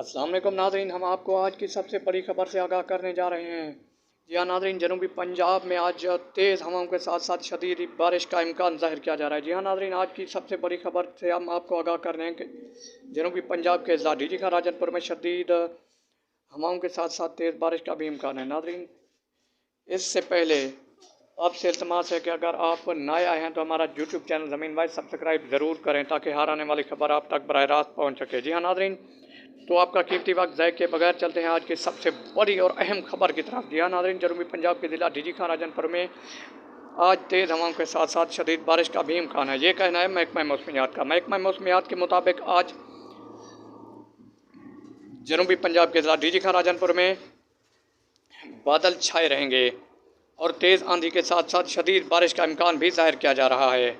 अस्सलाम वालेकुम नाज़रीन, हम आपको आज की सबसे बड़ी खबर से आगाह करने जा रहे हैं। जी हाँ नाज़रीन, जनूबी पंजाब में आज तेज़ हवाओं के साथ साथ शदीद बारिश का इम्कान ज़ाहिर किया जा रहा है। जी हाँ नाज़रीन, आज की सबसे बड़ी खबर से हम आपको आगाह कर रहे हैं कि जनूबी पंजाब के अजला डीजी खां राजनपुर में शदीद हवाओं के साथ साथ तेज़ बारिश का भी इम्कान है। नाज़रीन, इससे पहले आपसे इल्तमास है कि अगर आप नए आए हैं तो हमारा यूट्यूब चैनल ज़मीन वाइज सब्सक्राइब ज़रूर करें ताकि हर आने वाली खबर आप तक बराह रास्त पहुँच सके। जी हाँ नाज़रीन, तो आपका कीमती वक्त ज़ाय के बगैर चलते हैं आज की सबसे बड़ी और अहम खबर की तरफ। जी हाँ नाज़रीन, जनूबी पंजाब के ज़िला डीजी खां राजनपुर में आज तेज़ हवाओं के साथ साथ शदीद बारिश का भी इम्कान है। ये कहना है महकमा मौसमियात का। महकमा मौसमियात के मुताबिक आज जनूबी पंजाब के ज़िला डीजी खां राजनपुर में बादल छाए रहेंगे और तेज़ आंधी के साथ साथ शदीद बारिश का इम्कान भी ज़ाहिर किया जा रहा है।